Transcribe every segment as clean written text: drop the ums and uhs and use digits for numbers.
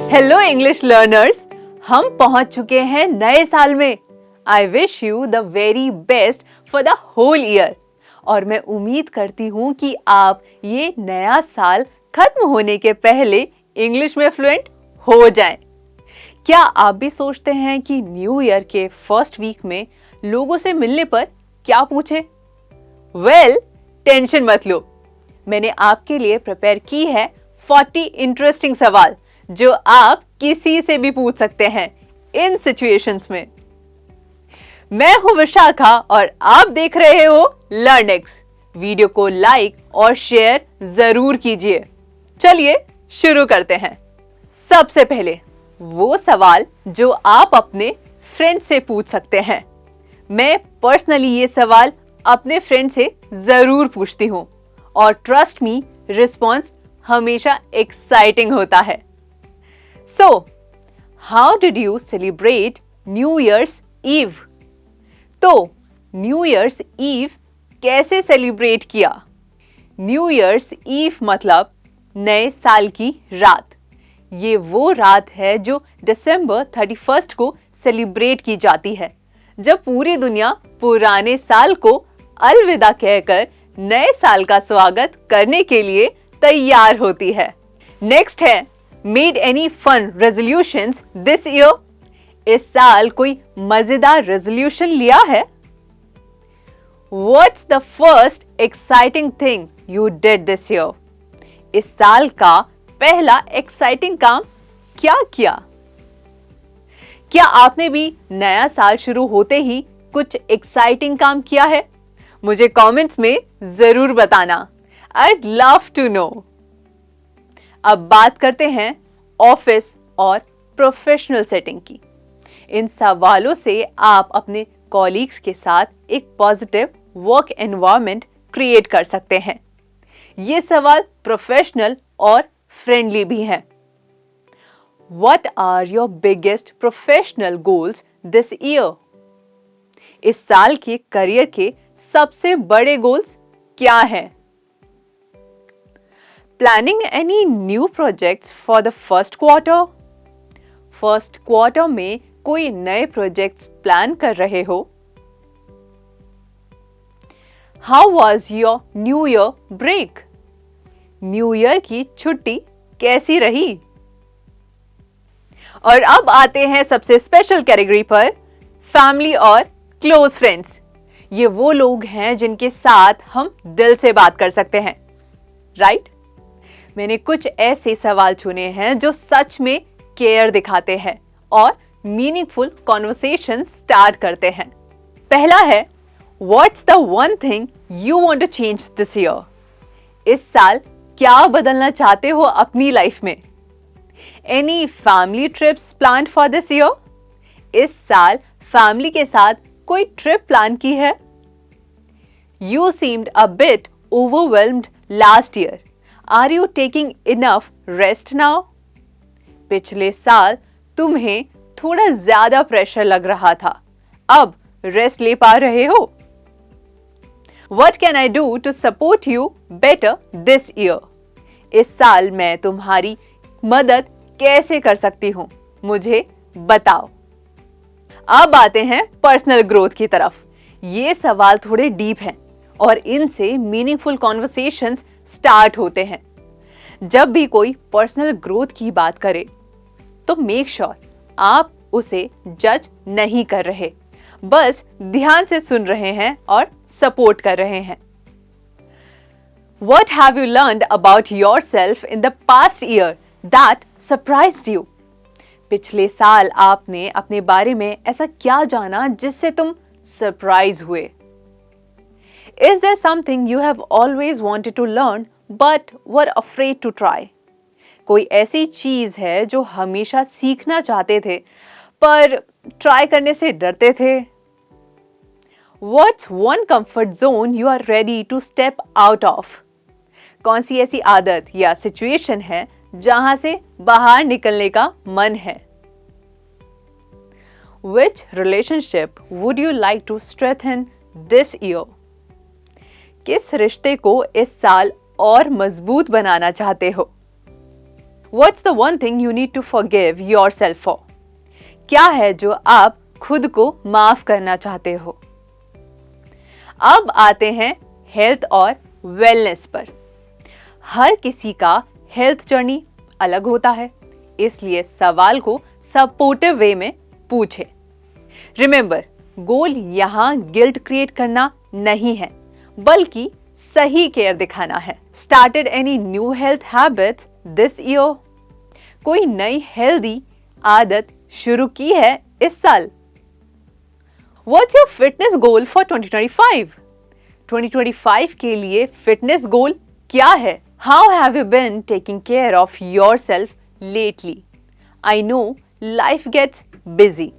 Hello English learners, हम पहुंच चुके हैं नए साल में। I wish you the very best for the whole year और मैं उम्मीद करती हूँ कि आप ये नया साल खत्म होने के पहले इंग्लिश में फ्लुएंट हो जाएं। क्या आप भी सोचते हैं कि न्यू ईयर के फर्स्ट वीक में लोगों से मिलने पर क्या पूछें? टेंशन मत लो, मैंने आपके लिए प्रिपेयर की है 40 इंटरेस्टिंग सवाल जो आप किसी से भी पूछ सकते हैं इन सिचुएशंस में। मैं हूं विशाखा और आप देख रहे हो लर्नेक्स। वीडियो को लाइक और शेयर जरूर कीजिए। चलिए शुरू करते हैं। सबसे पहले वो सवाल जो आप अपने फ्रेंड से पूछ सकते हैं। मैं पर्सनली ये सवाल अपने फ्रेंड से जरूर पूछती हूँ और ट्रस्ट मी, रिस्पॉन्स हमेशा एक्साइटिंग होता है। So, how did you celebrate New Year's Eve? तो न्यू ईयर्स ईव कैसे सेलिब्रेट किया? न्यू ईयर्स ईव मतलब नए साल की रात। ये वो रात है जो दिसंबर 31 को सेलिब्रेट की जाती है, जब पूरी दुनिया पुराने साल को अलविदा कहकर नए साल का स्वागत करने के लिए तैयार होती है। नेक्स्ट है Made any fun resolutions this year? इस साल कोई मजेदार रेजोल्यूशन लिया है? What's the first exciting thing you did this year? इस साल का पहला एक्साइटिंग काम क्या किया? क्या आपने भी नया साल शुरू होते ही कुछ एक्साइटिंग काम किया है? मुझे कमेंट्स में जरूर बताना। I'd love to know. अब बात करते हैं ऑफिस और प्रोफेशनल सेटिंग की। इन सवालों से आप अपने कॉलीग्स के साथ एक पॉजिटिव वर्क एनवायरनमेंट क्रिएट कर सकते हैं। ये सवाल प्रोफेशनल और फ्रेंडली भी हैं। What are your biggest professional goals this year? इस साल के करियर के सबसे बड़े गोल्स क्या हैं? Planning any new projects for the first quarter? First quarter में कोई नए प्रोजेक्ट्स प्लान कर रहे हो? How was your New Year break? New year की छुट्टी कैसी रही? और अब आते हैं सबसे स्पेशल कैटेगरी पर, फैमिली और क्लोज फ्रेंड्स। ये वो लोग हैं जिनके साथ हम दिल से बात कर सकते हैं, राइट? मैंने कुछ ऐसे सवाल चुने हैं जो सच में केयर दिखाते हैं और मीनिंगफुल कॉन्वर्सेशन स्टार्ट करते हैं। पहला है, what's the one thing you want to change this year? इस साल क्या बदलना चाहते हो अपनी लाइफ में? Any family trips plan for this year? इस साल फैमिली के साथ कोई ट्रिप प्लान की है? You seemed a bit overwhelmed last year. Are you taking enough rest now? पिछले साल तुम्हें थोड़ा ज्यादा प्रेशर लग रहा था, अब रेस्ट ले पा रहे हो? What can I do to support you better this year? इस साल मैं तुम्हारी मदद कैसे कर सकती हूँ, मुझे बताओ। अब आते हैं पर्सनल ग्रोथ की तरफ। ये सवाल थोड़े डीप हैं और इनसे मीनिंगफुल कॉन्वर्सेशंस स्टार्ट होते हैं। जब भी कोई पर्सनल ग्रोथ की बात करे तो मेक श्योर आप उसे जज नहीं कर रहे, बस ध्यान से सुन रहे हैं और सपोर्ट कर रहे हैं। What have you learned about yourself in the past year that surprised you? पिछले साल आपने अपने बारे में ऐसा क्या जाना जिससे तुम सरप्राइज हुए? Is there something you have always wanted to learn but were afraid to try? कोई ऐसी चीज है जो हमेशा सीखना चाहते थे पर ट्राई करने से डरते थे? What's one comfort zone you are ready to step out of? कौन सी ऐसी आदत या सिचुएशन है जहां से बाहर निकलने का मन है? Which relationship would you like to strengthen this year? किस रिश्ते को इस साल और मजबूत बनाना चाहते हो? What's the one thing you need to forgive yourself for? क्या है जो आप खुद को माफ करना चाहते हो? अब आते हैं हेल्थ और वेलनेस पर। हर किसी का हेल्थ जर्नी अलग होता है, इसलिए सवाल को सपोर्टिव वे में पूछे। रिमेंबर, गोल यहाँ गिल्ट क्रिएट करना नहीं है, बल्कि सही केयर दिखाना है। Started any new health habits this year? कोई नई हेल्दी आदत शुरू की है इस साल? What's your fitness goal for 2025? 2025 के लिए फिटनेस गोल क्या है? How have you been taking care of yourself lately? I know life gets busy.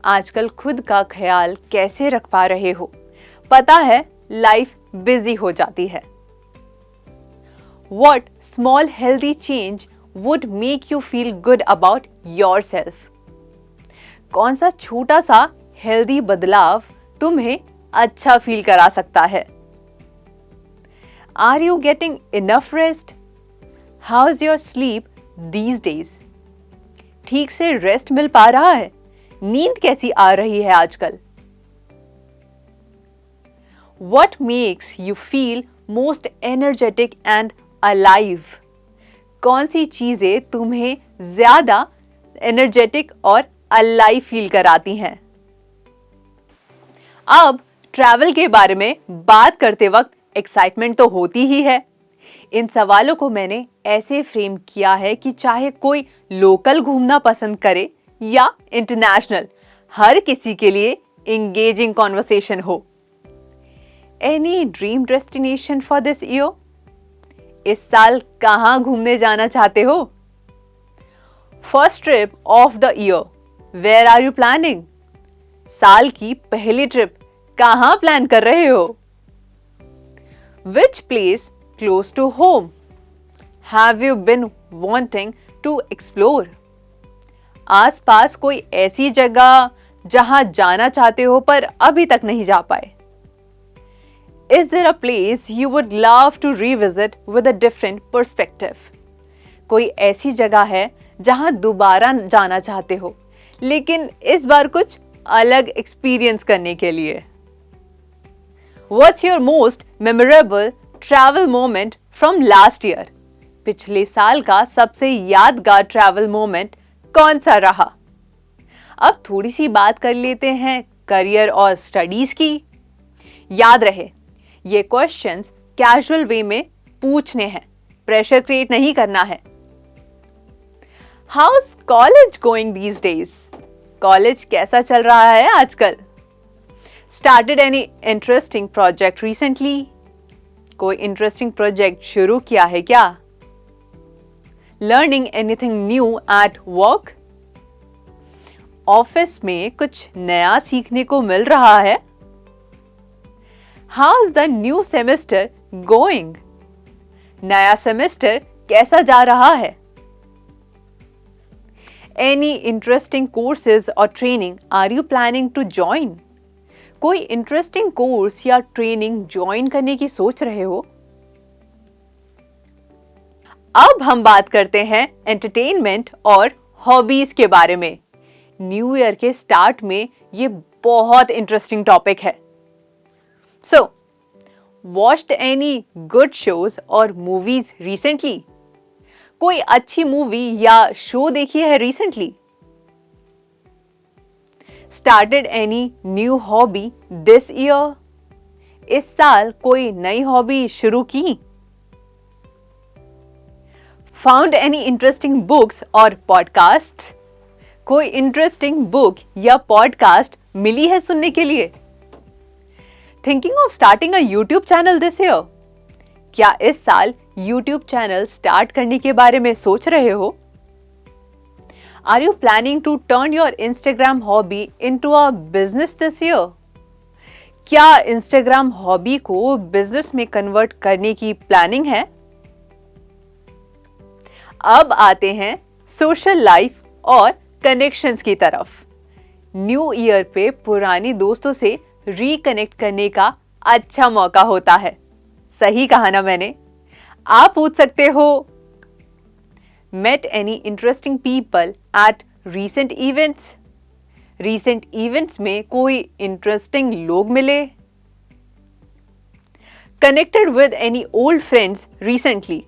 आजकल खुद का ख्याल कैसे रख पा रहे हो? पता है लाइफ बिजी हो जाती है। What small healthy change would make you feel good about yourself? कौन सा छोटा सा हेल्दी बदलाव तुम्हें अच्छा फील करा सकता है? Are you getting enough rest? How's your sleep these days? ठीक से रेस्ट मिल पा रहा है? नींद कैसी आ रही है आजकल? What makes you feel most energetic and alive? कौन सी चीजें तुम्हें ज्यादा एनर्जेटिक और अलाइव फील कराती हैं? अब ट्रैवल के बारे में बात करते वक्त एक्साइटमेंट तो होती ही है। इन सवालों को मैंने ऐसे फ्रेम किया है कि चाहे कोई लोकल घूमना पसंद करे या इंटरनेशनल, हर किसी के लिए एंगेजिंग कॉन्वर्सेशन हो। Any dream destination for this year? इस साल कहाँ घूमने जाना चाहते हो? First trip of the year, where are you planning? साल की पहली ट्रिप कहाँ प्लान कर रहे हो? Which place close to home have you been wanting to explore? आसपास कोई ऐसी जगह जहां जाना चाहते हो पर अभी तक नहीं जा पाए? Is there a place you would love to revisit with a different perspective? कोई ऐसी जगह है जहां दोबारा जाना चाहते हो, लेकिन इस बार कुछ अलग एक्सपीरियंस करने के लिए? What's your most memorable travel moment from last year? पिछले साल का सबसे यादगार ट्रैवल मोमेंट कौन सा रहा? अब थोड़ी सी बात कर लेते हैं करियर और स्टडीज की। याद रहे, ये क्वेश्चंस कैजुअल वे में पूछने हैं, प्रेशर क्रिएट नहीं करना है। How's college going these days? College कैसा चल रहा है आजकल? Started any interesting project recently? कोई इंटरेस्टिंग प्रोजेक्ट शुरू किया है क्या? Learning anything new at work? Office में कुछ नया सीखने को मिल रहा है? How's the new semester going? नया सेमेस्टर कैसा जा रहा है? Any interesting courses or training are you planning to join? कोई इंटरेस्टिंग कोर्स या ट्रेनिंग ज्वाइन करने की सोच रहे हो? अब हम बात करते हैं एंटरटेनमेंट और हॉबीज के बारे में। न्यू ईयर के स्टार्ट में ये बहुत इंटरेस्टिंग टॉपिक है। सो, वॉच्ड एनी गुड शोज और मूवीज रिसेंटली? कोई अच्छी मूवी या शो देखी है recently? Started any new hobby this year? इस साल कोई नई हॉबी शुरू की? Found any interesting books और podcasts? कोई इंटरेस्टिंग बुक या पॉडकास्ट मिली है सुनने के लिए? Thinking of starting a YouTube channel this year? क्या इस साल YouTube चैनल स्टार्ट करने के बारे में सोच रहे हो? Are you planning to turn your Instagram hobby into a business this year? क्या Instagram हॉबी को बिजनेस में कन्वर्ट करने की प्लानिंग है? अब आते हैं सोशल लाइफ और कनेक्शंस की तरफ। न्यू ईयर पे पुरानी दोस्तों से रिकनेक्ट करने का अच्छा मौका होता है। सही कहा ना मैंने? आप पूछ सकते हो, met any interesting people at recent events? Recent events में कोई interesting लोग मिले? Connected with any old friends recently?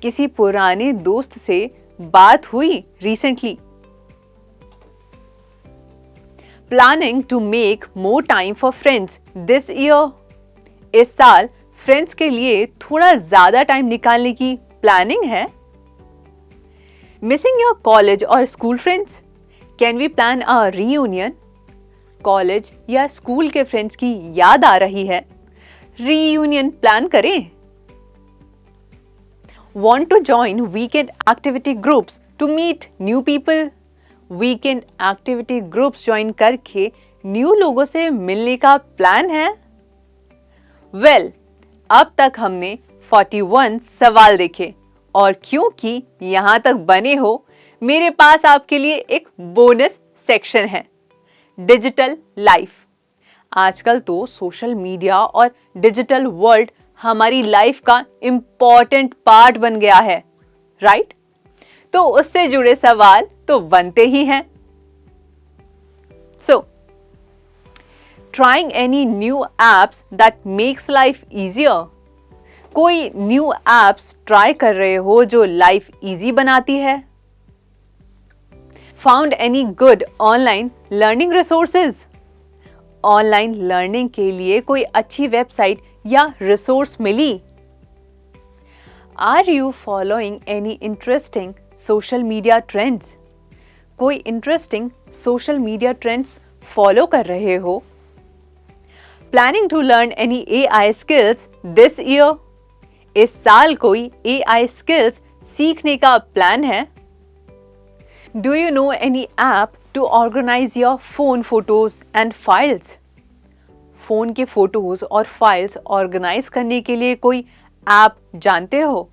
किसी पुराने दोस्त से बात हुई recently? Planning to make more time for friends this year? इस साल फ्रेंड्स के लिए थोड़ा ज्यादा टाइम निकालने की प्लानिंग है? Missing your college or school friends? Can we plan a reunion? College या स्कूल के फ्रेंड्स की याद आ रही है, रीयूनियन प्लान करें? Want to join weekend activity groups to meet new people? Weekend activity groups join करके new लोगों से मिलने का प्लान है? वेल, अब तक हमने 41 सवाल देखे और क्योंकि यहाँ तक बने हो, मेरे पास आपके लिए एक बोनस सेक्शन है, डिजिटल लाइफ। आजकल तो सोशल मीडिया और डिजिटल वर्ल्ड हमारी लाइफ का इम्पॉर्टेंट पार्ट बन गया है, राइट? तो उससे जुड़े सवाल तो बनते ही हैं। So, trying any new apps that makes life easier? कोई न्यू एप्स ट्राई कर रहे हो जो लाइफ इजी बनाती है? Found any good online learning resources? Online learning के लिए कोई अच्छी वेबसाइट या रिसोर्स मिली? Are you following any interesting social media trends? कोई interesting social media trends follow कर रहे हो? Planning to learn any AI skills this year? इस साल कोई AI स्किल्स सीखने का प्लान है? Do you know any app to organise your phone photos and files? Phone के फोटोज और फाइल्स ऑर्गेनाइज करने के लिए कोई ऐप जानते हो?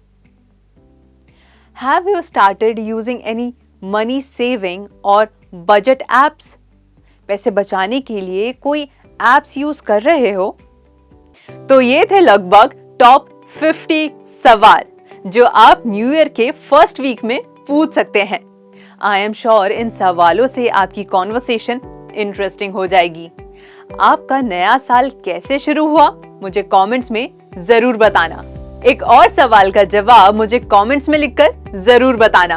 Have you started using any money saving और बजट एप्स? पैसे बचाने के लिए कोई एप्स यूज कर रहे हो? तो ये थे लगभग टॉप 50 सवाल जो आप न्यू ईयर के फर्स्ट वीक में पूछ सकते हैं। आई एम श्योर इन सवालों से आपकी कॉन्वर्सेशन इंटरेस्टिंग हो जाएगी। आपका नया साल कैसे शुरू हुआ, मुझे कमेंट्स में जरूर बताना। एक और सवाल का जवाब मुझे कमेंट्स में लिखकर जरूर बताना।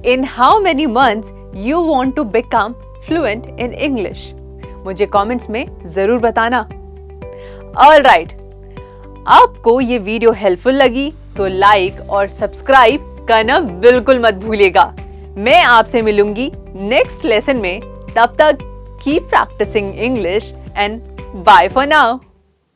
In how many months you want to become fluent in English? मुझे कमेंट्स में जरूर बताना। ऑलराइट, आपको ये वीडियो हेल्पफुल लगी तो लाइक और सब्सक्राइब करना बिल्कुल मत भूलिएगा। मैं आपसे मिलूंगी नेक्स्ट लेसन में। तब तक keep practising English and bye for now.